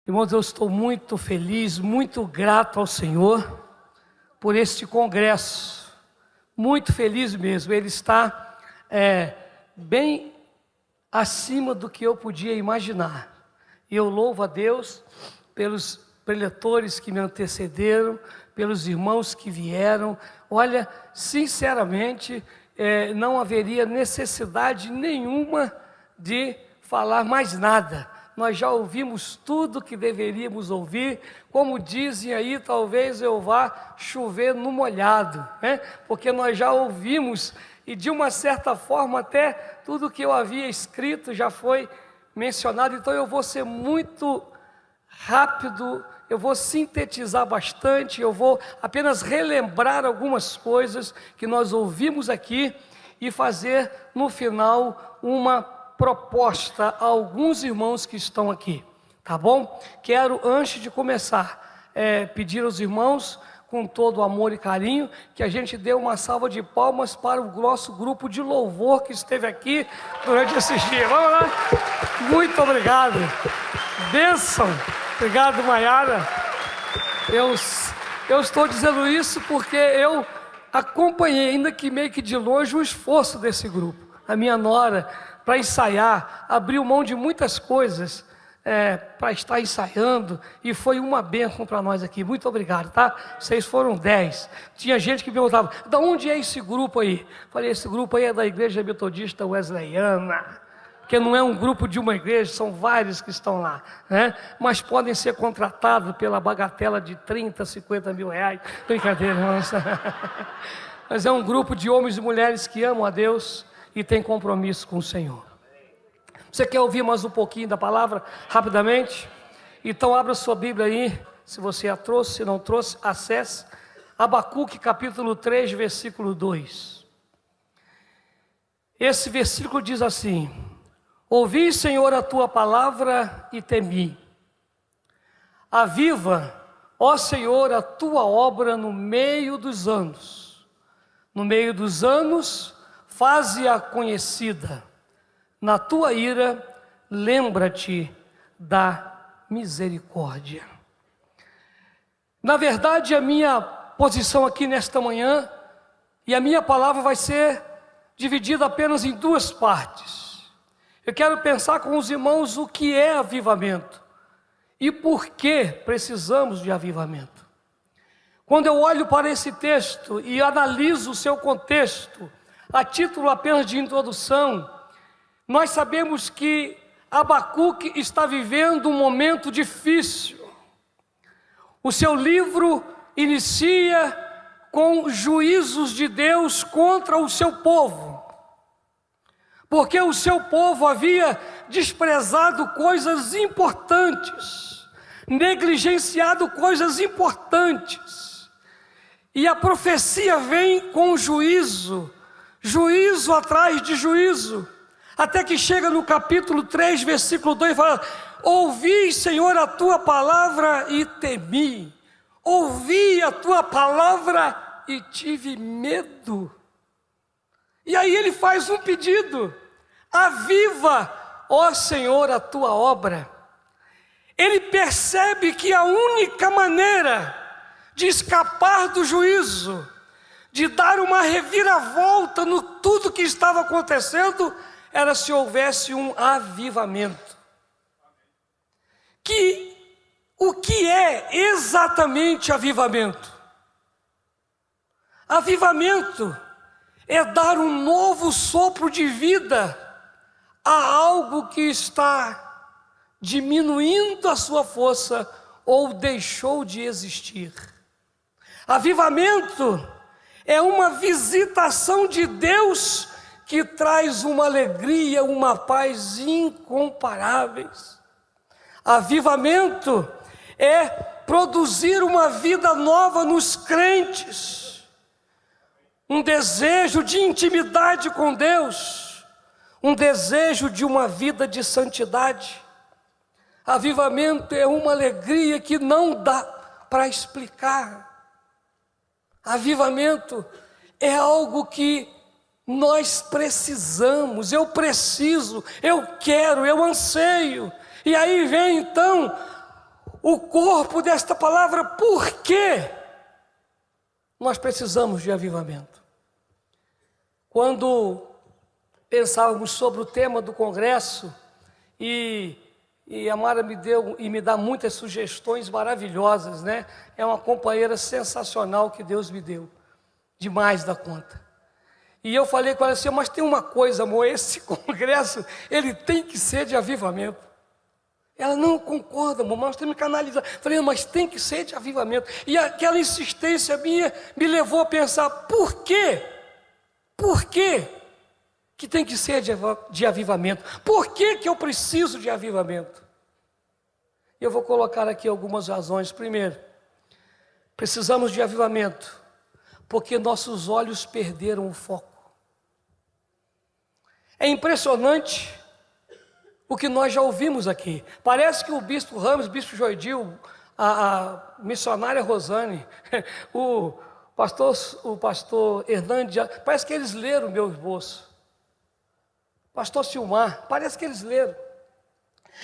Irmãos, eu estou muito feliz, muito grato ao Senhor por este congresso. Muito feliz mesmo. Ele está bem acima do que eu podia imaginar. E eu louvo a Deus pelos preletores que me antecederam, pelos irmãos que vieram. Olha, sinceramente, não haveria necessidade nenhuma de falar mais nada. Nós já ouvimos tudo que deveríamos ouvir. Como dizem aí, talvez eu vá chover no molhado, né? Porque nós já ouvimos e de uma certa forma até tudo que eu havia escrito já foi mencionado. Então eu vou ser muito rápido, eu vou sintetizar bastante, eu vou apenas relembrar algumas coisas que nós ouvimos aqui e fazer no final uma proposta a alguns irmãos que estão aqui, tá bom? Quero, antes de começar, pedir aos irmãos, com todo o amor e carinho, que a gente dê uma salva de palmas para o nosso grupo de louvor que esteve aqui durante esses dias. Vamos lá? Muito obrigado. Bênção. Obrigado, Maiara. Eu estou dizendo isso porque eu acompanhei, ainda que meio que de longe, o esforço desse grupo. A minha nora, para ensaiar, abriu mão de muitas coisas para estar ensaiando, e foi uma bênção para nós aqui. Muito obrigado, tá? Vocês foram 10. Tinha gente que perguntava: de onde é esse grupo aí? Falei: esse grupo aí é da Igreja Metodista Wesleyana, que não é um grupo de uma igreja, são vários que estão lá, né? Mas podem ser contratados pela bagatela de 30, 50 mil reais. Brincadeira, irmãos. Mas é um grupo de homens e mulheres que amam a Deus e tem compromisso com o Senhor. Você quer ouvir mais um pouquinho da palavra, rapidamente? Então abra sua Bíblia aí, se você a trouxe, se não trouxe, acesse Abacuque capítulo 3, versículo 2. Esse versículo diz assim: ouvi, Senhor, a tua palavra e temi. Aviva, ó Senhor, a tua obra no meio dos anos. No meio dos anos, faze-a conhecida. Na tua ira, lembra-te da misericórdia. Na verdade, a minha posição aqui nesta manhã e a minha palavra vai ser dividida apenas em duas partes. Eu quero pensar com os irmãos o que é avivamento e por que precisamos de avivamento. Quando eu olho para esse texto e analiso o seu contexto, a título apenas de introdução, nós sabemos que Abacuque está vivendo um momento difícil. O seu livro inicia com juízos de Deus contra o seu povo, porque o seu povo havia desprezado coisas importantes, negligenciado coisas importantes, e a profecia vem com juízo, juízo atrás de juízo, até que chega no capítulo 3, versículo 2, e fala: ouvi, Senhor, a tua palavra e temi. Ouvi a tua palavra e tive medo. E aí ele faz um pedido: aviva, ó Senhor, a tua obra. Ele percebe que a única maneira de escapar do juízo, de dar uma reviravolta no tudo que estava acontecendo, era se houvesse um avivamento. O que é exatamente avivamento? Avivamento é dar um novo sopro de vida a algo que está diminuindo a sua força ou deixou de existir. Avivamento é uma visitação de Deus que traz uma alegria, uma paz incomparáveis. Avivamento é produzir uma vida nova nos crentes, um desejo de intimidade com Deus, um desejo de uma vida de santidade. Avivamento é uma alegria que não dá para explicar. Avivamento é algo que nós precisamos, eu preciso, eu quero, eu anseio. E aí vem então o corpo desta palavra, por que nós precisamos de avivamento. Quando pensávamos sobre o tema do congresso, e a Mara me deu e me dá muitas sugestões maravilhosas, né? É uma companheira sensacional que Deus me deu, demais da conta. E eu falei com ela assim, mas tem uma coisa, amor, esse congresso, ele tem que ser de avivamento. Ela não concorda, amor, nós temos que analisar. Falei, mas tem que ser de avivamento. E aquela insistência minha me levou a pensar, por quê? Por quê que tem que ser de avivamento? Por que eu preciso de avivamento? Eu vou colocar aqui algumas razões. Primeiro, precisamos de avivamento, porque nossos olhos perderam o foco. É impressionante o que nós já ouvimos aqui. Parece que o bispo Ramos, o bispo Joidil, a missionária Rosane, o pastor Hernandes, parece que eles leram o meu esboço. Pastor Silmar, parece que eles leram.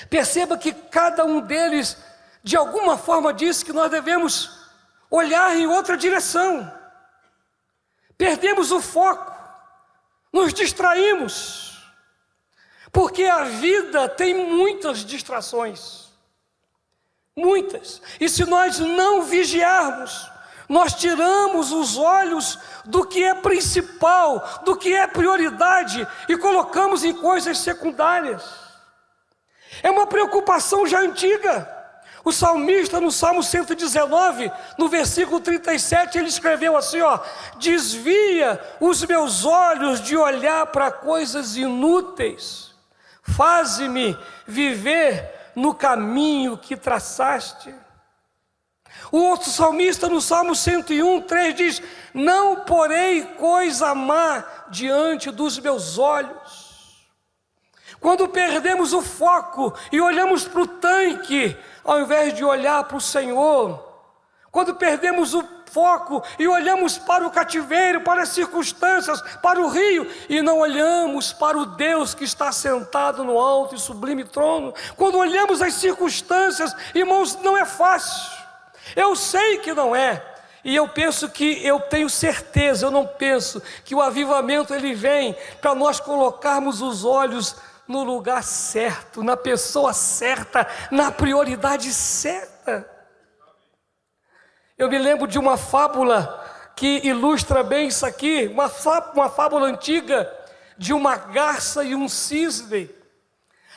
Perceba que cada um deles, de alguma forma, disse que nós devemos olhar em outra direção. Perdemos o foco, nos distraímos, porque a vida tem muitas distrações, muitas, e se nós não vigiarmos, nós tiramos os olhos do que é principal, do que é prioridade, e colocamos em coisas secundárias. É uma preocupação já antiga. O salmista, no Salmo 119, no versículo 37, ele escreveu assim, desvia os meus olhos de olhar para coisas inúteis, faze-me viver no caminho que traçaste. O outro salmista, no Salmo 101, 3, diz, não porei coisa má diante dos meus olhos. Quando perdemos o foco e olhamos para o tanque, ao invés de olhar para o Senhor, quando perdemos o foco e olhamos para o cativeiro, para as circunstâncias, para o rio, e não olhamos para o Deus que está sentado no alto e sublime trono, quando olhamos as circunstâncias, irmãos, não é fácil, eu sei que não é, e eu tenho certeza, eu não penso que o avivamento ele vem para nós colocarmos os olhos no lugar certo, na pessoa certa, na prioridade certa. Eu me lembro de uma fábula que ilustra bem isso aqui, uma fábula antiga de uma garça e um cisne.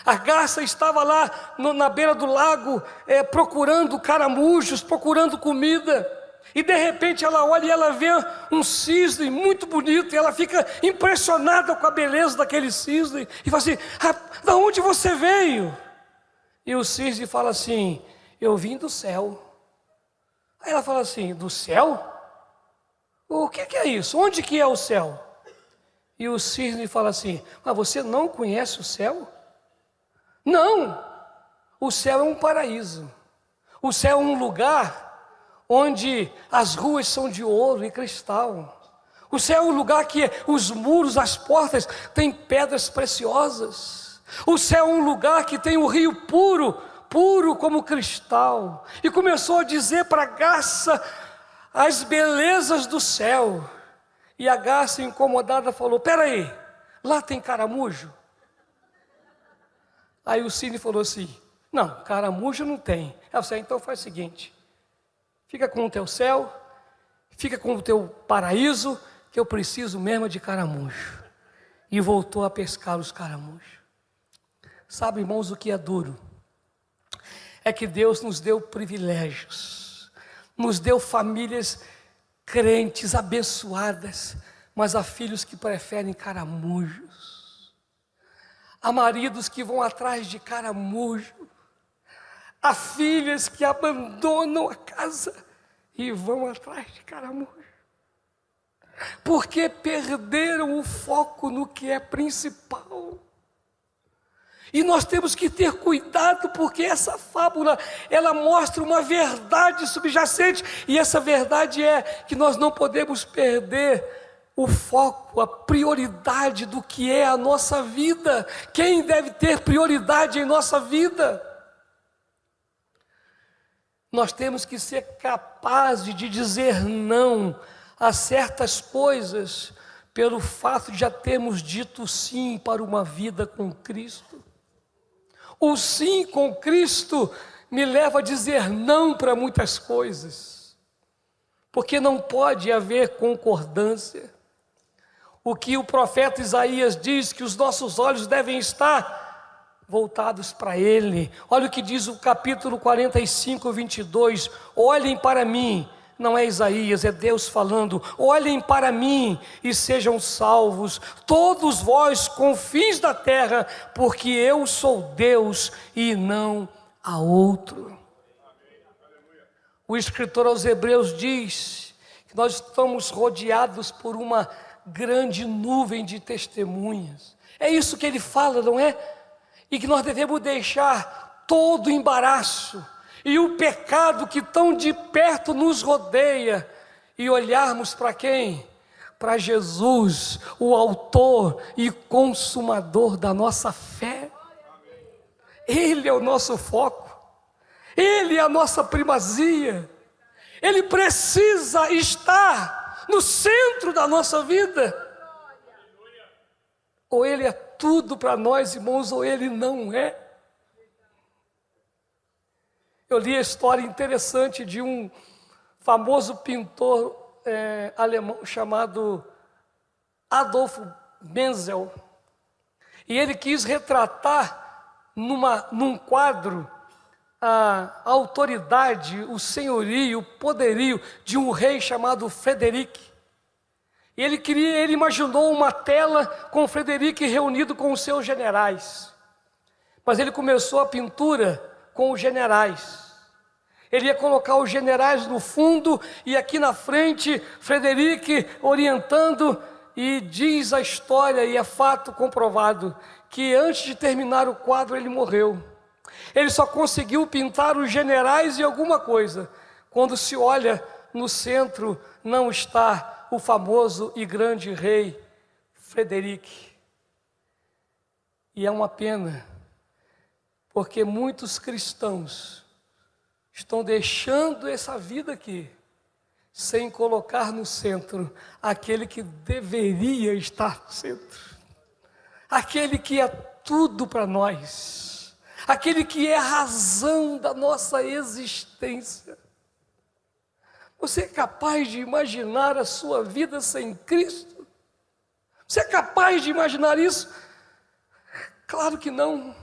A garça estava lá na beira do lago, procurando caramujos, procurando comida. E de repente ela olha e ela vê um cisne muito bonito, e ela fica impressionada com a beleza daquele cisne, e fala assim, de onde você veio? E o cisne fala assim, eu vim do céu. Aí ela fala assim, do céu? O que é isso? Onde que é o céu? E o cisne fala assim, mas você não conhece o céu? Não, o céu é um paraíso, o céu é um lugar onde as ruas são de ouro e cristal. O céu é um lugar que os muros, as portas têm pedras preciosas. O céu é um lugar que tem um rio puro, puro como cristal. E começou a dizer para a garça as belezas do céu. E a garça incomodada falou, peraí, lá tem caramujo? Aí o cisne falou assim, não, caramujo não tem. Ela disse, então faz o seguinte, fica com o teu céu, fica com o teu paraíso, que eu preciso mesmo de caramujo. E voltou a pescar os caramujos. Sabe, irmãos, o que é duro? É que Deus nos deu privilégios, nos deu famílias crentes, abençoadas, mas há filhos que preferem caramujos. Há maridos que vão atrás de caramujo. Há filhas que abandonam a casa e vão atrás de caramujo, porque perderam o foco no que é principal. E nós temos que ter cuidado, porque essa fábula, ela mostra uma verdade subjacente, e essa verdade é que nós não podemos perder o foco, a prioridade do que é a nossa vida. Quem deve ter prioridade em nossa vida? Nós temos que ser capazes de dizer não a certas coisas, pelo fato de já termos dito sim para uma vida com Cristo. O sim com Cristo me leva a dizer não para muitas coisas, porque não pode haver concordância. O que o profeta Isaías diz, que os nossos olhos devem estar voltados para Ele. Olha o que diz o capítulo 45, 22. Olhem para mim, não é Isaías, é Deus falando. Olhem para mim e sejam salvos, todos vós confins da terra, porque eu sou Deus e não há outro. O escritor aos Hebreus diz que nós estamos rodeados por uma grande nuvem de testemunhas. É isso que ele fala, não é? E que nós devemos deixar todo o embaraço e o pecado que tão de perto nos rodeia e olharmos para quem? Para Jesus, o autor e consumador da nossa fé. Ele é o nosso foco, Ele é a nossa primazia, Ele precisa estar no centro da nossa vida. Ou Ele é tudo para nós, irmãos, ou Ele não é. Eu li a história interessante de um famoso pintor alemão chamado Adolf Menzel. E ele quis retratar num quadro a autoridade, o senhorio, o poderio de um rei chamado Frederic. E ele imaginou uma tela com Frederic reunido com os seus generais. Mas ele começou a pintura com os generais. Ele ia colocar os generais no fundo e aqui na frente, Frederic orientando, e diz a história, e é fato comprovado, que antes de terminar o quadro ele morreu. Ele só conseguiu pintar os generais e alguma coisa. Quando se olha no centro, não está o famoso e grande rei Frederic. E é uma pena, porque muitos cristãos estão deixando essa vida aqui, sem colocar no centro aquele que deveria estar no centro, aquele que é tudo para nós, aquele que é a razão da nossa existência. Você é capaz de imaginar a sua vida sem Cristo? Você é capaz de imaginar isso? Claro que não.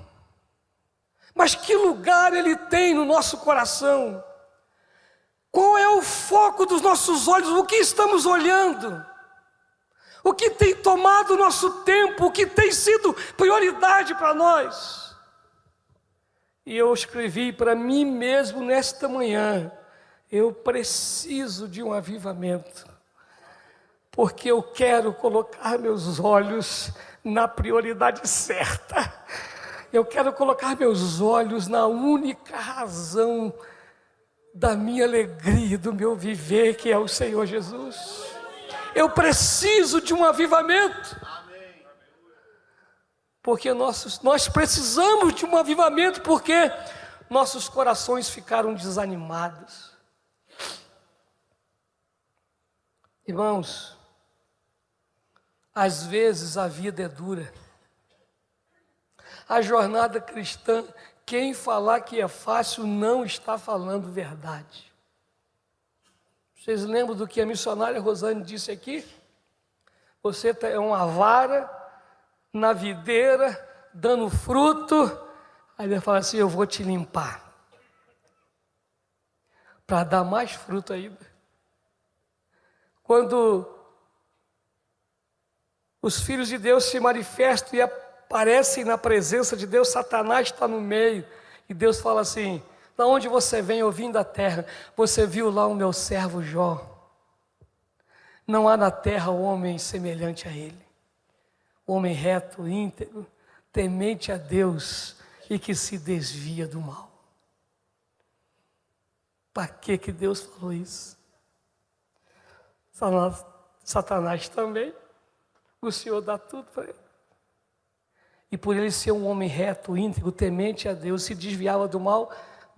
Mas que lugar Ele tem no nosso coração? Qual é o foco dos nossos olhos? O que estamos olhando? O que tem tomado o nosso tempo? O que tem sido prioridade para nós? E eu escrevi para mim mesmo nesta manhã: eu preciso de um avivamento, porque eu quero colocar meus olhos na prioridade certa. Eu quero colocar meus olhos na única razão da minha alegria, do meu viver, que é o Senhor Jesus. Eu preciso de um avivamento, porque nós precisamos de um avivamento, porque nossos corações ficaram desanimados. Irmãos, às vezes a vida é dura. A jornada cristã, quem falar que é fácil não está falando verdade. Vocês lembram do que a missionária Rosane disse aqui? Você é uma vara na videira, dando fruto. Aí ele fala assim: eu vou te limpar, para dar mais fruto ainda. Quando os filhos de Deus se manifestam e aparecem na presença de Deus, Satanás está no meio, e Deus fala assim: da onde você vem? Eu vim da terra. Você viu lá o meu servo Jó? Não há na terra homem semelhante a ele, homem reto, íntegro, temente a Deus e que se desvia do mal. Para que Deus falou isso? Satanás também, o Senhor dá tudo para ele. E por ele ser um homem reto, íntegro, temente a Deus, se desviava do mal,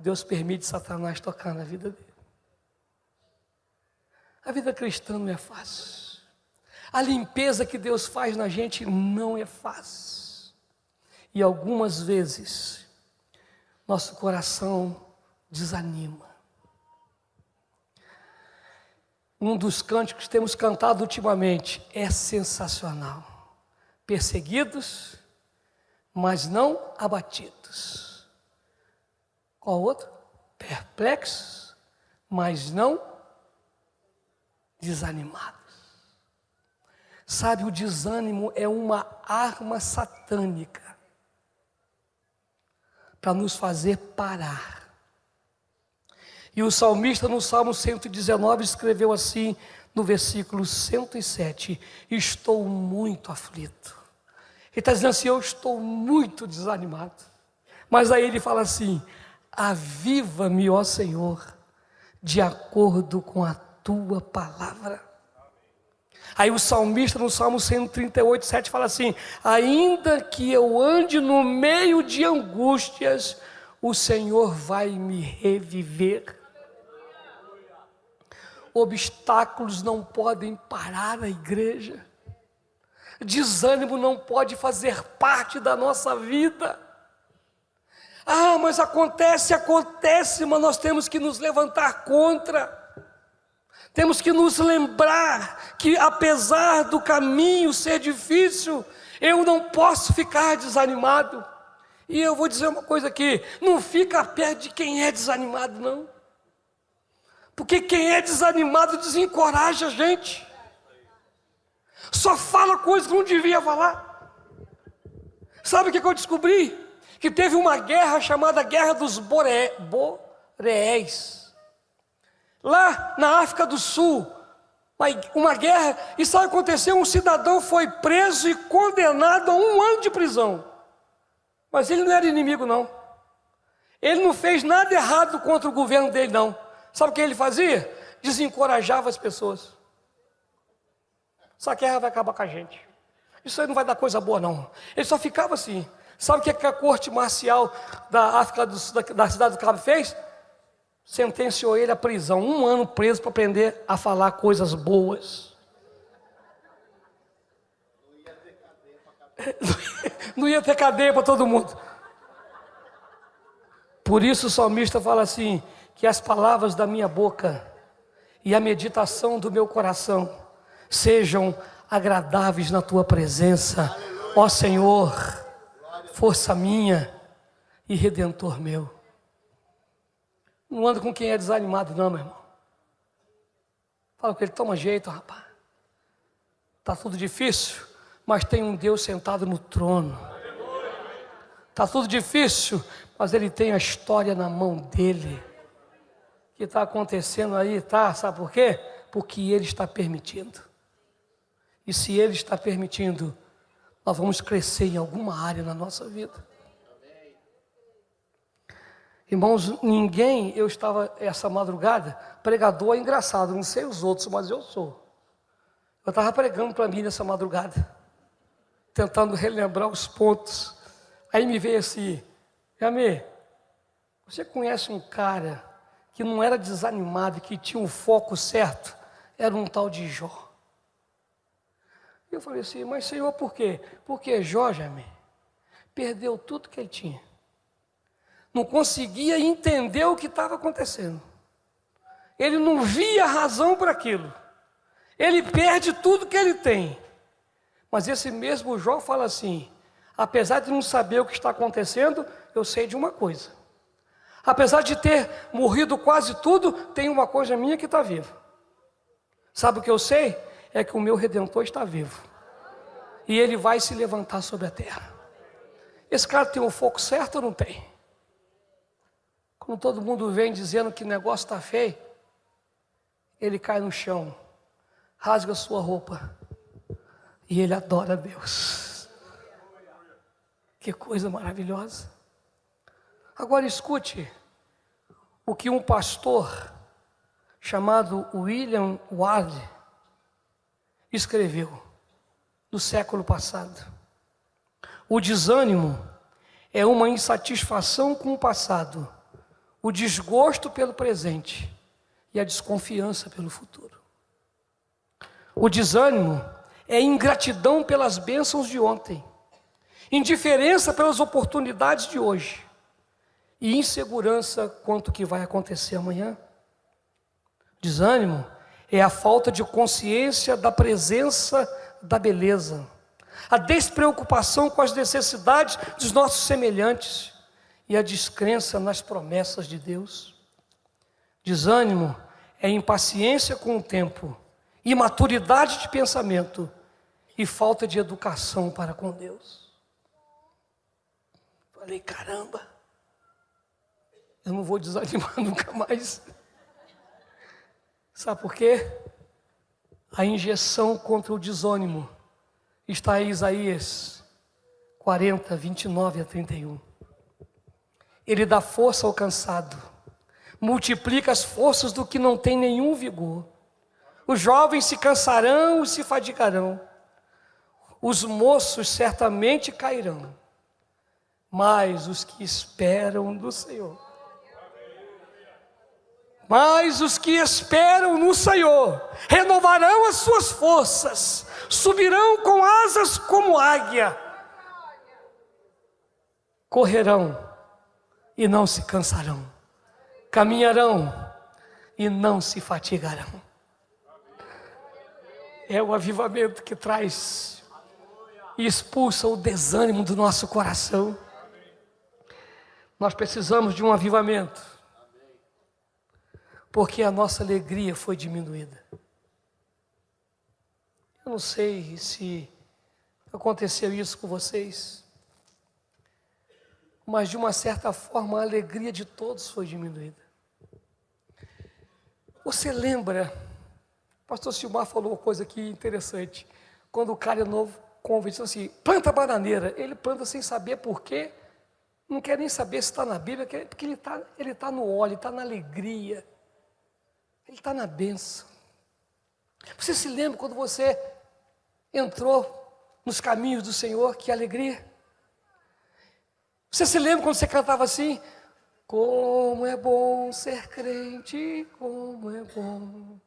Deus permite Satanás tocar na vida dele. A vida cristã não é fácil. A limpeza que Deus faz na gente não é fácil. E algumas vezes, nosso coração desanima. Um dos cânticos que temos cantado ultimamente é sensacional. Perseguidos, mas não abatidos. Qual outro? Perplexos, mas não desanimados. Sabe, o desânimo é uma arma satânica para nos fazer parar. E o salmista no Salmo 119 escreveu assim, no versículo 107, estou muito aflito. Ele está dizendo assim, eu estou muito desanimado. Mas aí ele fala assim, aviva-me, ó Senhor, de acordo com a tua palavra. Aí o salmista no Salmo 138, 7 fala assim, ainda que eu ande no meio de angústias, o Senhor vai me reviver. Obstáculos não podem parar a igreja. Desânimo não pode fazer parte da nossa vida. Ah, mas acontece, mas nós temos que nos levantar contra. Temos que nos lembrar que apesar do caminho ser difícil, eu não posso ficar desanimado. E eu vou dizer uma coisa aqui, não fica perto de quem é desanimado não. Porque quem é desanimado desencoraja a gente. Só fala coisas que não devia falar. Sabe o que eu descobri? Que teve uma guerra chamada Guerra dos Boreéis. Lá na África do Sul, uma guerra, e sabe o que aconteceu? Um cidadão foi preso e condenado a 1 ano de prisão. Mas ele não era inimigo não. Ele não fez nada errado contra o governo dele não. Sabe o que ele fazia? Desencorajava as pessoas. Essa guerra vai acabar com a gente. Isso aí não vai dar coisa boa não. Ele só ficava assim. Sabe o que a corte marcial da África da cidade do Cabo fez? Sentenciou ele à prisão, 1 ano preso para aprender a falar coisas boas. Não ia ter cadeia para todo mundo. Por isso o salmista fala assim, que as palavras da minha boca e a meditação do meu coração sejam agradáveis na tua presença, ó Senhor, força minha e redentor meu. Não anda com quem é desanimado não, meu irmão. Fala com ele, toma jeito, rapaz. Está tudo difícil, mas tem um Deus sentado no trono. Está tudo difícil, mas Ele tem a história na mão dEle. O que está acontecendo aí, tá? Sabe por quê? Porque Ele está permitindo. E se Ele está permitindo, nós vamos crescer em alguma área na nossa vida. Irmãos, eu estava essa madrugada, pregador é engraçado, não sei os outros, mas eu sou. Eu estava pregando para mim nessa madrugada, tentando relembrar os pontos. Aí me veio assim, Jamê, você conhece um cara que não era desanimado, que tinha um foco certo? Era um tal de Jó. Eu falei assim, mas Senhor, por quê? Porque Jó, Jamê, perdeu tudo que ele tinha. Não conseguia entender o que estava acontecendo. Ele não via razão para aquilo. Ele perde tudo que ele tem. Mas esse mesmo Jó fala assim, apesar de não saber o que está acontecendo, eu sei de uma coisa. Apesar de ter morrido quase tudo, tem uma coisa minha que está viva. Sabe o que eu sei? É que o meu Redentor está vivo. E ele vai se levantar sobre a terra. Esse cara tem o foco certo ou não tem? Quando todo mundo vem dizendo que o negócio está feio, ele cai no chão, rasga sua roupa e ele adora a Deus. Que coisa maravilhosa. Agora escute o que um pastor chamado William Ward escreveu no século passado. O desânimo é uma insatisfação com o passado, o desgosto pelo presente e a desconfiança pelo futuro. O desânimo é ingratidão pelas bênçãos de ontem, indiferença pelas oportunidades de hoje e insegurança quanto ao que vai acontecer amanhã. Desânimo é a falta de consciência da presença da beleza, a despreocupação com as necessidades dos nossos semelhantes e a descrença nas promessas de Deus. Desânimo é impaciência com o tempo, imaturidade de pensamento e falta de educação para com Deus. Falei, caramba, eu não vou desanimar nunca mais. Sabe por quê? A injeção contra o desânimo está em Isaías 40, 29 a 31. Ele dá força ao cansado, multiplica as forças do que não tem nenhum vigor. Os jovens se cansarão e se fadigarão, os moços certamente cairão, mas os que esperam no Senhor, renovarão as suas forças, subirão com asas como águia, correrão e não se cansarão, caminharão e não se fatigarão. É o avivamento que traz e expulsa o desânimo do nosso coração. Nós precisamos de um avivamento, porque a nossa alegria foi diminuída. Eu não sei se aconteceu isso com vocês, mas de uma certa forma a alegria de todos foi diminuída. Você lembra, o pastor Silmar falou uma coisa aqui interessante, quando o cara é novo, convencido assim, planta bananeira, ele planta sem saber por quê, não quer nem saber se está na Bíblia, porque ele está no óleo, ele está na alegria, ele está na bênção. Você se lembra quando você entrou nos caminhos do Senhor, que alegria? Você se lembra quando você cantava assim? Como é bom ser crente, como é bom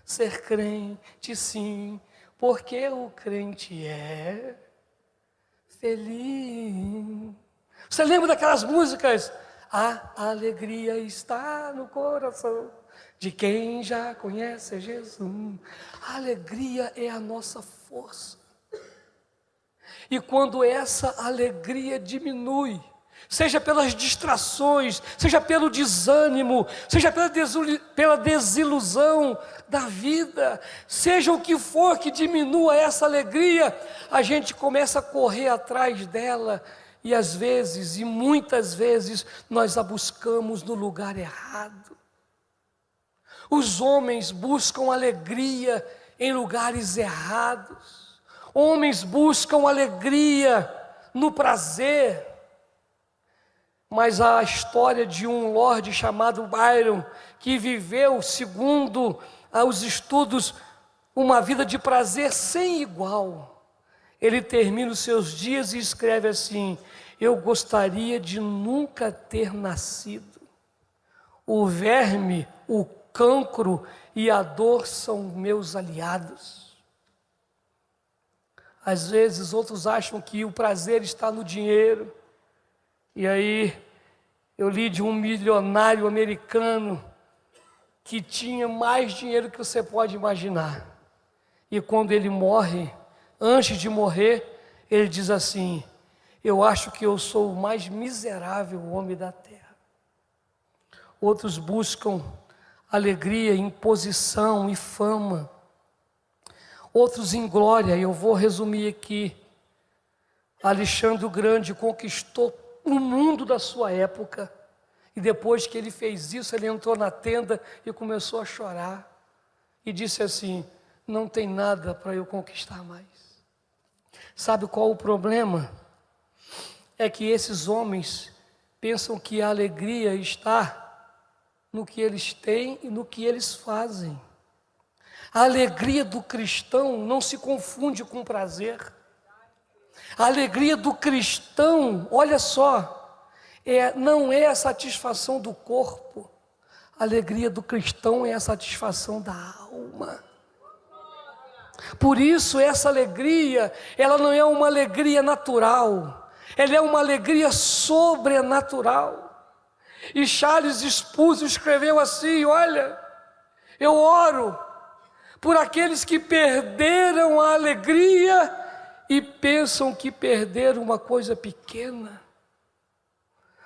ser crente, sim, porque o crente é feliz. Você lembra daquelas músicas? A alegria está no coração de quem já conhece Jesus. A alegria é a nossa força. E quando essa alegria diminui, seja pelas distrações, seja pelo desânimo, seja pela desilusão da vida, seja o que for que diminua essa alegria, a gente começa a correr atrás dela e às vezes, e muitas vezes, nós a buscamos no lugar errado. Os homens buscam alegria em lugares errados. Homens buscam alegria no prazer. Mas a história de um lorde chamado Byron, que viveu, segundo os estudos, uma vida de prazer sem igual. Ele termina os seus dias e escreve assim: eu gostaria de nunca ter nascido. O verme, o cancro e a dor são meus aliados. Às vezes outros acham que o prazer está no dinheiro. E aí eu li de um milionário americano que tinha mais dinheiro que você pode imaginar. E quando ele morre, antes de morrer, ele diz assim: eu acho que eu sou o mais miserável homem da terra. Outros buscam alegria em posição e fama. Outros em glória. Eu vou resumir aqui. Alexandre o Grande conquistou o mundo da sua época, e depois que ele fez isso, ele entrou na tenda e começou a chorar, e disse assim: não tem nada para eu conquistar mais. Sabe qual o problema? É que esses homens pensam que a alegria está no que eles têm e no que eles fazem. A alegria do cristão não se confunde com prazer. A alegria do cristão, olha só, não é a satisfação do corpo. A alegria do cristão é a satisfação da alma. Por isso essa alegria, ela não é uma alegria natural, ela é uma alegria sobrenatural. E Charles Spurgeon escreveu assim: olha, eu oro por aqueles que perderam a alegria e pensam que perderam uma coisa pequena.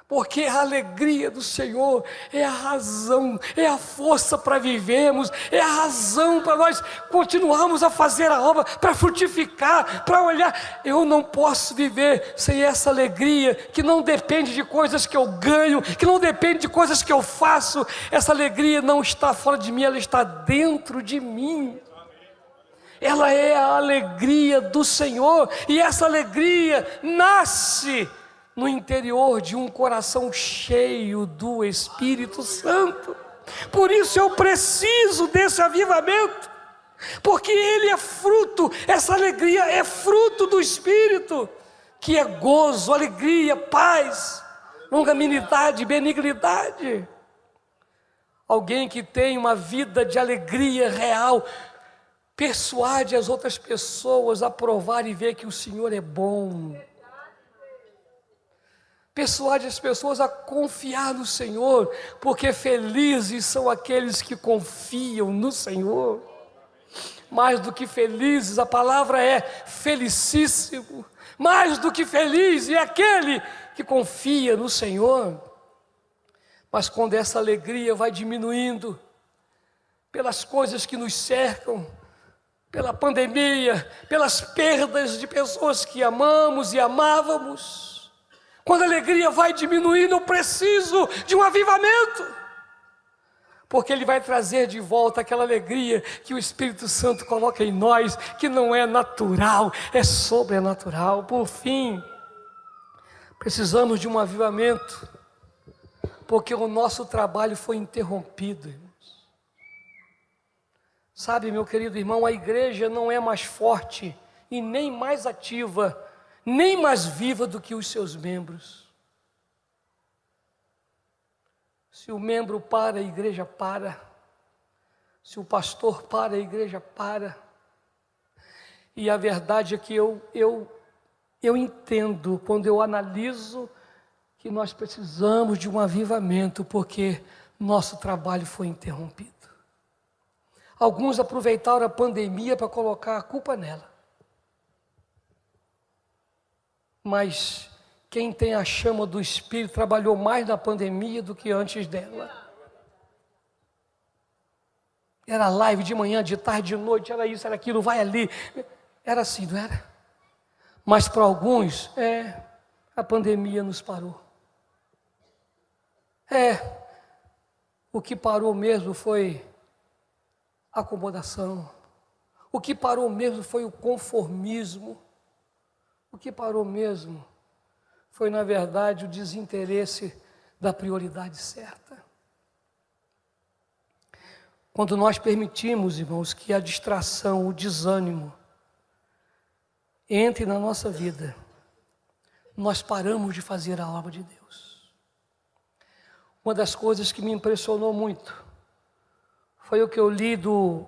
Porque a alegria do Senhor é a razão, é a força para vivermos, é a razão para nós continuarmos a fazer a obra, para frutificar, para olhar. Eu não posso viver sem essa alegria, que não depende de coisas que eu ganho, que não depende de coisas que eu faço. Essa alegria não está fora de mim, ela está dentro de mim. Ela é a alegria do Senhor, e essa alegria nasce no interior de um coração cheio do Espírito Santo. Por isso eu preciso desse avivamento, porque ele é fruto, essa alegria é fruto do Espírito, que é gozo, alegria, paz, longanimidade, benignidade. Alguém que tem uma vida de alegria real persuade as outras pessoas a provar e ver que o Senhor é bom. Persuade as pessoas a confiar no Senhor, porque felizes são aqueles que confiam no Senhor. Mais do que felizes, a palavra é felicíssimo. Mais do que feliz é aquele que confia no Senhor. Mas quando essa alegria vai diminuindo, pelas coisas que nos cercam, pela pandemia, pelas perdas de pessoas que amamos e amávamos, quando a alegria vai diminuindo, eu preciso de um avivamento, porque ele vai trazer de volta aquela alegria que o Espírito Santo coloca em nós, que não é natural, é sobrenatural. Por fim, precisamos de um avivamento, porque o nosso trabalho foi interrompido, irmãos. Sabe, meu querido irmão, a igreja não é mais forte e nem mais ativa, nem mais viva do que os seus membros. Se o membro para, a igreja para. Se o pastor para, a igreja para. E a verdade é que eu entendo, quando eu analiso, que nós precisamos de um avivamento, porque nosso trabalho foi interrompido. Alguns aproveitaram a pandemia para colocar a culpa nela. Mas quem tem a chama do Espírito trabalhou mais na pandemia do que antes dela. Era live de manhã, de tarde, de noite, era isso, era aquilo, vai ali. Era assim, não era? Mas para alguns, a pandemia nos parou. O que parou mesmo foi a acomodação. O que parou mesmo foi o conformismo. O que parou mesmo foi, na verdade, o desinteresse da prioridade certa. Quando nós permitimos, irmãos, que a distração, o desânimo entre na nossa vida, nós paramos de fazer a obra de Deus. Uma das coisas que me impressionou muito foi o que eu li do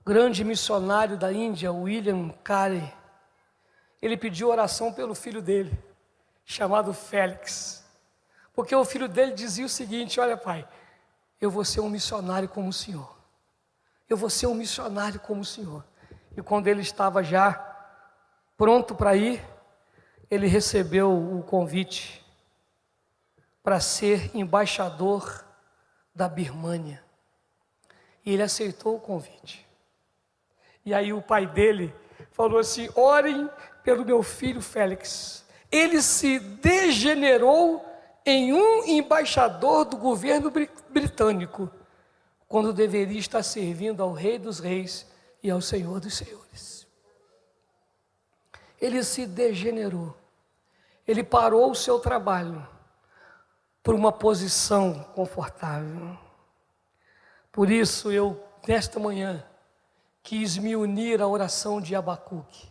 grande missionário da Índia, William Carey. Ele pediu oração pelo filho dele, chamado Félix, porque o filho dele dizia o seguinte: olha, pai, eu vou ser um missionário como o senhor, eu vou ser um missionário como o senhor. E quando ele estava já pronto para ir, ele recebeu o convite para ser embaixador da Birmânia, e ele aceitou o convite. E aí o pai dele falou assim: orem pelo meu filho Félix. Ele se degenerou em um embaixador do governo britânico, quando deveria estar servindo ao Rei dos Reis e ao Senhor dos Senhores. Ele se degenerou. Ele parou o seu trabalho por uma posição confortável. Por isso eu, nesta manhã, quis me unir à oração de Abacuque.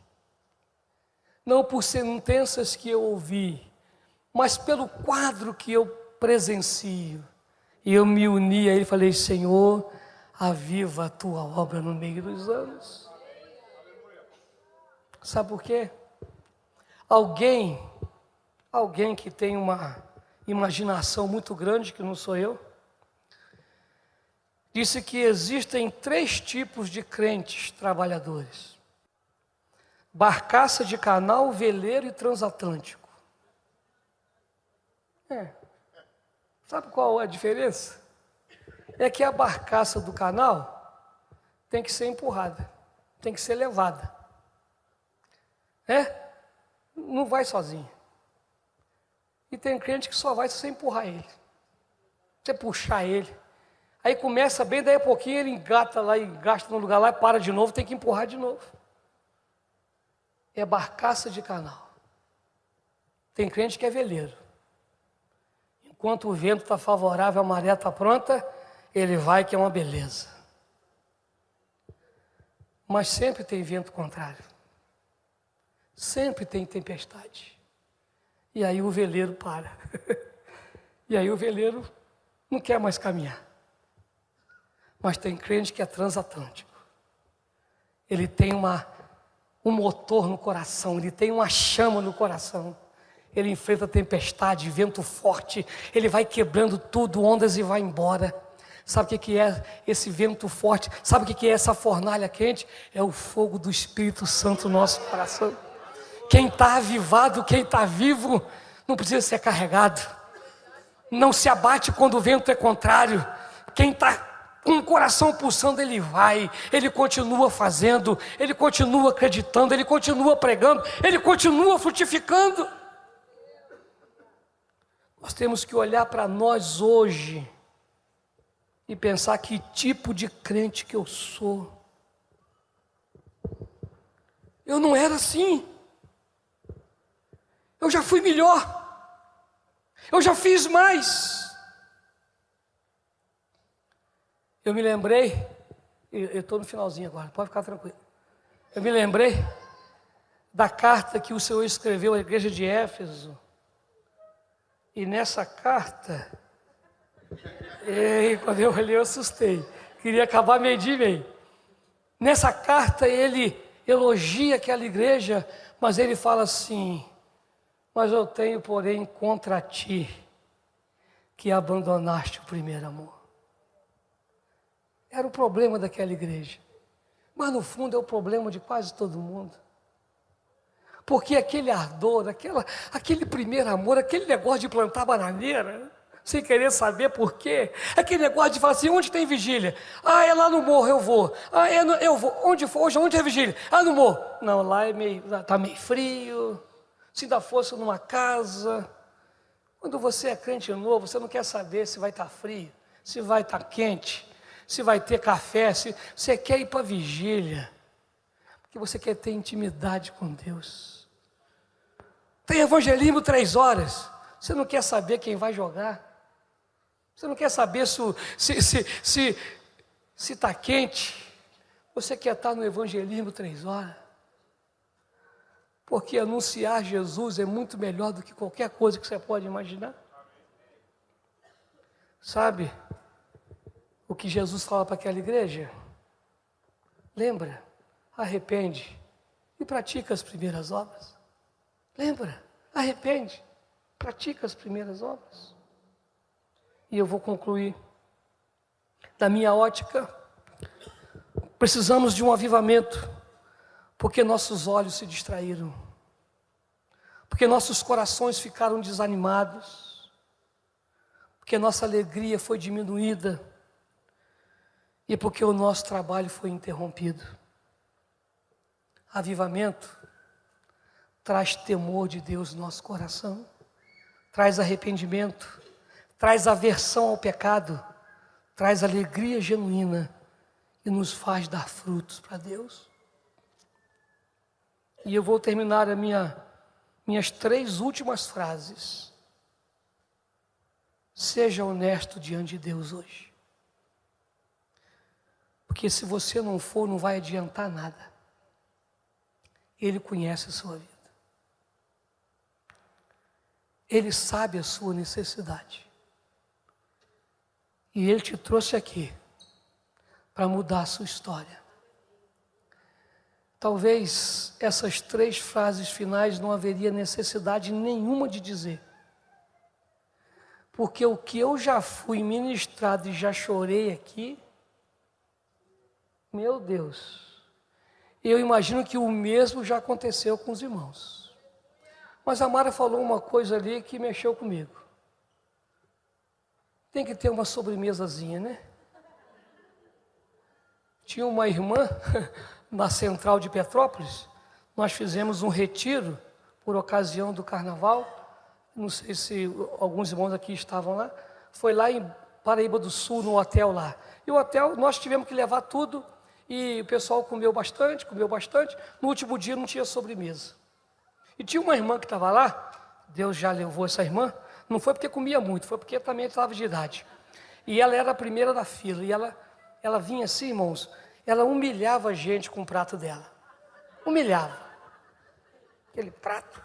Não por sentenças que eu ouvi, mas pelo quadro que eu presencio. E eu me uni a ele e falei: Senhor, aviva a tua obra no meio dos anos. Sabe por quê? Alguém que tem uma imaginação muito grande, que não sou eu, disse que existem 3 tipos de crentes trabalhadores: barcaça de canal, veleiro e transatlântico. Sabe qual é a diferença? É que a barcaça do canal tem que ser empurrada, tem que ser levada. Não vai sozinho. E tem crente que só vai se você empurrar ele, você puxar ele. Aí começa bem, daí a pouquinho ele engata lá, engasta no lugar lá e para de novo, tem que empurrar de novo. É barcaça de canal. Tem crente que é veleiro. Enquanto o vento está favorável, a maré está pronta, ele vai, que é uma beleza. Mas sempre tem vento contrário. Sempre tem tempestade. E aí o veleiro para. E aí o veleiro não quer mais caminhar. Mas tem crente que é transatlântico. Ele tem um motor no coração, ele tem uma chama no coração. Ele enfrenta tempestade, vento forte, ele vai quebrando tudo, ondas e vai embora. Sabe o que é esse vento forte? Sabe o que é essa fornalha quente? É o fogo do Espírito Santo no nosso coração. Quem está avivado, quem está vivo, não precisa ser carregado. Não se abate quando o vento é contrário. Quem está com o coração pulsando, ele vai, ele continua fazendo, ele continua acreditando, ele continua pregando, ele continua frutificando. Nós temos que olhar para nós hoje e pensar que tipo de crente que eu sou. Eu não era assim. Eu já fui melhor. Eu já fiz mais. Eu me lembrei, eu estou no finalzinho agora, pode ficar tranquilo. Eu me lembrei da carta que o Senhor escreveu à igreja de Éfeso. E nessa carta, quando eu olhei eu assustei. Queria acabar meio dia e meio. Nessa carta ele elogia aquela igreja, mas ele fala assim: mas eu tenho, porém, contra ti, que abandonaste o primeiro amor. Era o problema daquela igreja. Mas no fundo é o problema de quase todo mundo. Porque aquele ardor, aquele primeiro amor, aquele negócio de plantar bananeira, sem querer saber por quê, aquele negócio de falar assim: onde tem vigília? Ah, é lá no morro, eu vou. Ah, eu vou. Onde for hoje? Onde é vigília? Ah, no morro. Não, lá está meio frio. Se ainda fosse numa casa. Quando você é crente novo, você não quer saber se vai estar frio, se vai estar quente, se vai ter café, se você quer ir para a vigília, porque você quer ter intimidade com Deus. Tem evangelismo 3 horas, você não quer saber quem vai jogar, você não quer saber se está quente, você quer estar no evangelismo 3 horas, porque anunciar Jesus é muito melhor do que qualquer coisa que você pode imaginar. Sabe o que Jesus fala para aquela igreja? Lembra? Arrepende e pratica as primeiras obras. Lembra? Arrepende, pratica as primeiras obras. E eu vou concluir. Da minha ótica, precisamos de um avivamento, porque nossos olhos se distraíram, porque nossos corações ficaram desanimados, porque nossa alegria foi diminuída, e porque o nosso trabalho foi interrompido. Avivamento traz temor de Deus no nosso coração, traz arrependimento, traz aversão ao pecado, traz alegria genuína e nos faz dar frutos para Deus. E eu vou terminar minhas 3 últimas frases. Seja honesto diante de Deus hoje. Porque se você não for, não vai adiantar nada. Ele conhece a sua vida. Ele sabe a sua necessidade. E Ele te trouxe aqui para mudar a sua história. Talvez essas 3 frases finais não haveria necessidade nenhuma de dizer. Porque o que eu já fui ministrado e já chorei aqui, meu Deus, eu imagino que o mesmo já aconteceu com os irmãos. Mas a Mara falou uma coisa ali que mexeu comigo. Tem que ter uma sobremesazinha, né? Tinha uma irmã na Central de Petrópolis, nós fizemos um retiro por ocasião do carnaval, não sei se alguns irmãos aqui estavam lá, foi lá em Paraíba do Sul, no hotel lá. E o hotel, nós tivemos que levar tudo, e o pessoal comeu bastante, no último dia não tinha sobremesa. E tinha uma irmã que estava lá, Deus já levou essa irmã, não foi porque comia muito, foi porque também estava de idade. E ela era a primeira da fila, e ela vinha assim, irmãos, ela humilhava a gente com o prato dela. Humilhava. Aquele prato.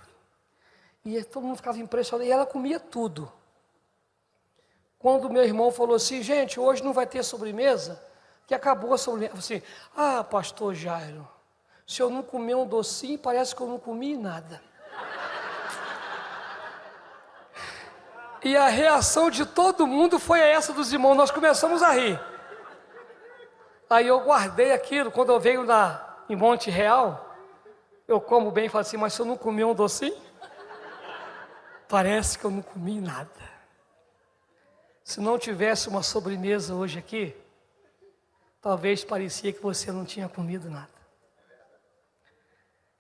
E todo mundo ficava impressionado. E ela comia tudo. Quando meu irmão falou assim, gente, hoje não vai ter sobremesa, que acabou a sobremesa. Eu falei assim, pastor Jairo, se eu não comer um docinho, parece que eu não comi nada. E a reação de todo mundo foi essa dos irmãos. Nós começamos a rir. Aí eu guardei aquilo, quando eu venho em Monte Real, eu como bem e falo assim, mas se eu não comer um docinho, parece que eu não comi nada. Se não tivesse uma sobremesa hoje aqui, talvez parecia que você não tinha comido nada.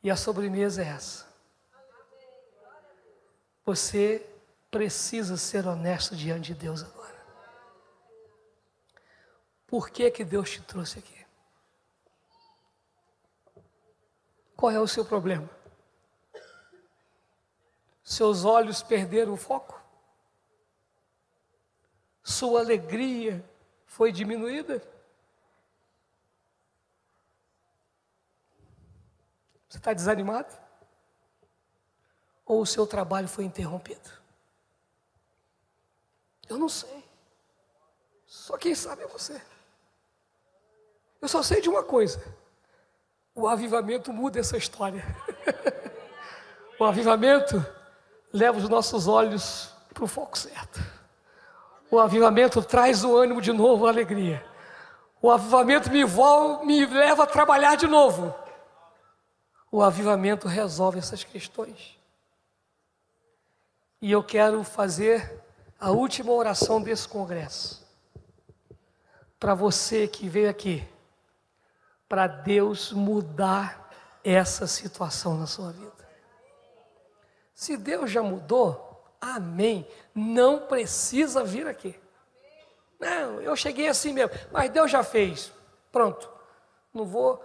E a sobremesa é essa. Você precisa ser honesto diante de Deus agora. Por que Deus te trouxe aqui? Qual é o seu problema? Seus olhos perderam o foco? Sua alegria foi diminuída? Você está desanimado? Ou o seu trabalho foi interrompido? Eu não sei. Só quem sabe é você. Eu só sei de uma coisa. O avivamento muda essa história. O avivamento leva os nossos olhos para o foco certo. O avivamento traz o ânimo de novo, a alegria. O avivamento me leva a trabalhar de novo. O avivamento resolve essas questões. E eu quero fazer a última oração desse congresso. Para você que veio aqui, para Deus mudar essa situação na sua vida. Se Deus já mudou, amém. Não precisa vir aqui. Não, eu cheguei assim mesmo, mas Deus já fez. Pronto. Não vou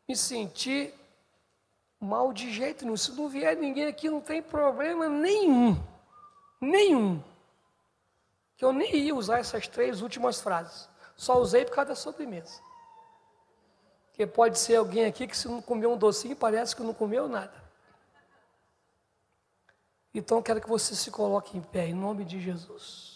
me sentir mal de jeito nenhum. Se não vier ninguém aqui, não tem problema nenhum. Nenhum. Que eu nem ia usar essas 3 últimas frases. Só usei por causa da sobremesa. Porque pode ser alguém aqui que se não comeu um docinho, parece que não comeu nada. Então, quero que você se coloque em pé, em nome de Jesus.